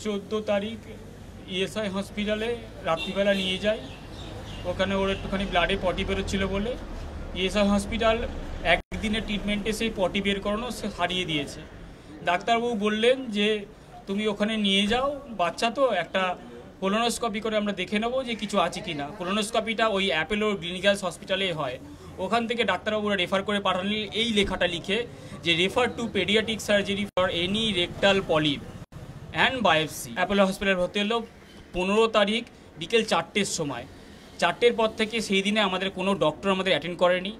14 তারিখ ইএসআই হসপিটালে রাত্রিবেলা নিয়ে যায়। ওখানে ওর একটুখানি ব্লাডে পটি বেরোচ্ছিল বলে ইএসআই হসপিটাল একদিনের ট্রিটমেন্টে সেই পটি বের করানো সে হারিয়ে দিয়েছে। ডাক্তারবাবু বললেন যে তুমি ওখানে নিয়ে যাও, বাচ্চা তো একটা কোলোনোস্কপি করে আমরা দেখে নেবো যে কিছু আছে কি না। কোলোনোস্কপিটা ওই অ্যাপেলো ক্লিনিক্যালস হসপিটালেই হয়। ওখান থেকে ডাক্তারবাবুরা রেফার করে পাঠালেন এই লেখাটা লিখে যে refer to paediatric surgery for any rectal polyp and biopsy. Apollo hospital ভর্তি হলো 15 তারিখ বিকেল 4টের সময়। 4টের পর থেকে সেই দিনে আমাদের কোনো ডক্টর আমাদের অ্যাটেন্ড করেনি।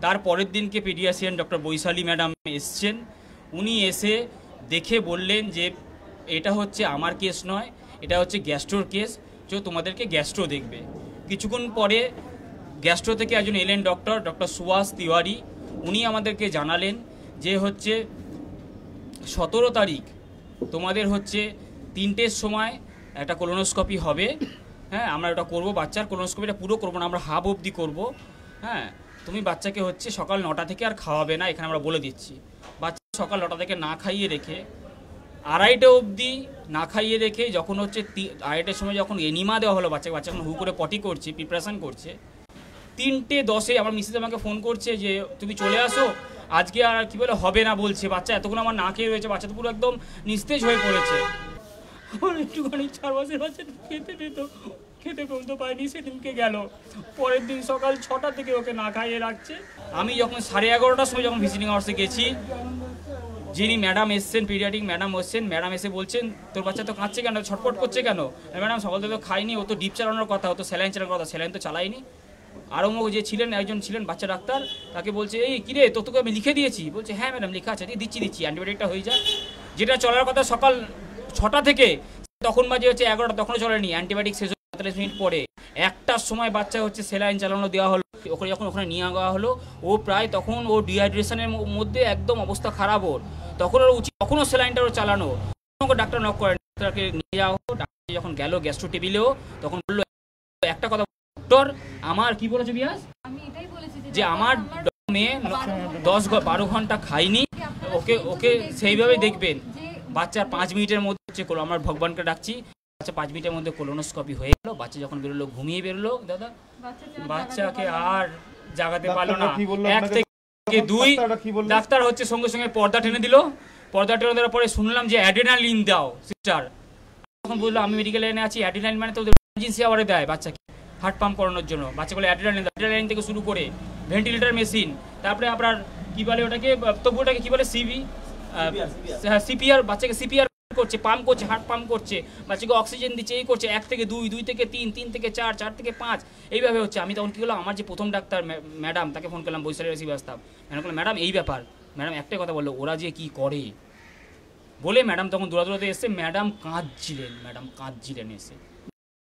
তার পরের দিনকে পেডিয়াট্রিশিয়ান ডক্টর বৈশালী ম্যাডাম এসছেন। উনি এসে দেখে বললেন যে এটা হচ্ছে আমার কেস নয়, এটা হচ্ছে গ্যাস্ট্রোর কেস, যে তোমাদেরকে গ্যাস্ট্রো দেখবে। কিছুক্ষণ পরে গ্যাস্ট্রো থেকে একজন এলেন ডক্টর সুভাষ তিওয়ারি। উনি আমাদেরকে জানালেন যে হচ্ছে 17 তারিখ তোমাদের হচ্ছে 3টের সময় একটা কোলোনোস্কপি হবে। হ্যাঁ, আমরা ওটা করবো, বাচ্চার কোলোনোস্কপিটা পুরো করবো না, আমরা হাফ অবধি করবো। হ্যাঁ, তুমি বাচ্চাকে হচ্ছে সকাল 9টা থেকে আর খাওয়াবে না, এখানে আমরা বলে দিচ্ছি। বাচ্চা সকাল 9টা থেকে না খাইয়ে রেখে 2:30 অবধি না খাইয়ে রেখে যখন হচ্ছে 2:30টার সময় যখন এনিমা দেওয়া হলো বাচ্চা যখন হু করে পটি করছে, প্রিপারেশান করছে, 3:10 আমার মিসেস আমাকে ফোন করছে যে তুমি চলে আসো, আজকে আর কি বলে হবে না বলছে। বাচ্চা এতক্ষণ আমার না খেয়ে রয়েছে, বাচ্চা তো পুরো একদম নিস্তেজ হয়ে পড়েছে। আমার একটুখানি 4 মাসের বাচ্চা খেতে পর্যন্ত পায়নি, সেদিনকে গেল। পরের দিন সকাল 6টা থেকে ওকে না খাইয়ে রাখছে। আমি যখন 11:30টার সময় যখন ভিজিটিং আওয়ার্সে গেছি, যিনি ম্যাডাম এসছেন, পিডিয়াট্রিক ম্যাডাম এসছেন, ম্যাডাম এসে বলছেন তোর বাচ্চা তো কাঁদছে কেন, ছটফট করছে কেন? ম্যাডাম সকাল থেকে তো খাইনি, ও তো ডিপ চালানোর কথা, ও তো স্যালাইন চালানোর কথা, স্যালাইন তো চালাইনি। আরও যে ছিলেন একজন ছিলেন বাচ্চা ডাক্তার, তাকে বলছে এই কিরে তোকে আমি লিখে দিয়েছি। বলছে হ্যাঁ ম্যাডাম লেখা আছে, দিচ্ছি অ্যান্টিবায়োটিকটা হয়ে যায়। যেটা চলার কথা সকাল 6টা থেকে, তখন বাজে হচ্ছে 11টা, তখনও চলেনি। অ্যান্টিবায়োটিক শেষ 45 মিনিট পরে 1টার সময় বাচ্চা হচ্ছে স্যালাইন চালানো দেওয়া হলো। ওখানে যখন ওখানে নিয়ে যাওয়া হলো, ও প্রায় তখন ও ডিহাইড্রেশনের মধ্যে একদম অবস্থা খারাপ ওর। তখন ওর উচিত তখনও স্যালাইনটা ওর চালানো। ডাক্তার নক করেন, ডাক্তারকে নিয়ে যাওয়া হলো। ডাক্তার যখন গেল গ্যাস্ট্রো টেবিলেও, তখন বললো একটা কথা, ডক্টর আমার কি বলেছে বিয়াস, যে আমার মেয়ে 10-12 ঘন্টা খাইনি, ওকে সেইভাবেই দেখবেন। বাচ্চার 5 মিনিটের মধ্যে হচ্ছে, আমার ভগবানকে ডাকছি, বাচ্চা 5 মিনিটের মধ্যে কোলোনোস্কপি হয়ে গেল। বাচ্চা যখন বেরোলো ঘুমিয়ে বেরোলো দাদা, বাচ্চাকে আর জাগাতে পারলো না। 1 থেকে 2 ডাক্তার হচ্ছে সঙ্গে সঙ্গে পর্দা টেনে দিল। পর্দা টেনে দেওয়ার পরে শুনলাম যে অ্যাড্রেনালিন দাও সিস্টার। তখন বললো আমি মেডিকেল লাইনে আছি, অ্যাড্রেনালিন মানে তো ইমার্জেন্সি আওয়ারে দেয় বাচ্চাকে হার্ট পাম্প করানোর জন্য। বাচ্চাগুলো অ্যাড্রেনালিন থেকে শুরু করে ভেন্টিলেটর মেশিন, তারপরে আপনার কি বলে ওটাকে, তবু ওটাকে কি বলে সিপিআর, বাচ্চাকে সিপিআর করছে, পাম্প করছে, হার্ট পাম্প করছে, বাচ্চাকে অক্সিজেন দিচ্ছে, এই করছে। 1 থেকে 2, 2 থেকে 3, 3 থেকে 4, 4 থেকে 5 এইভাবে হচ্ছে। আমি তখন কী করলাম, আমার যে প্রথম ডাক্তার ম্যাডাম, তাকে ফোন করলাম, বৈশালী শ্রীবাস্তব। ম্যাডাম বললাম ম্যাডাম এই ব্যাপার। ম্যাডাম একটাই কথা বললো, ওরা যে কি করে বলে। ম্যাডাম তখন দৌড়াতে এসে ম্যাডাম কাঁদছিলেন এসে।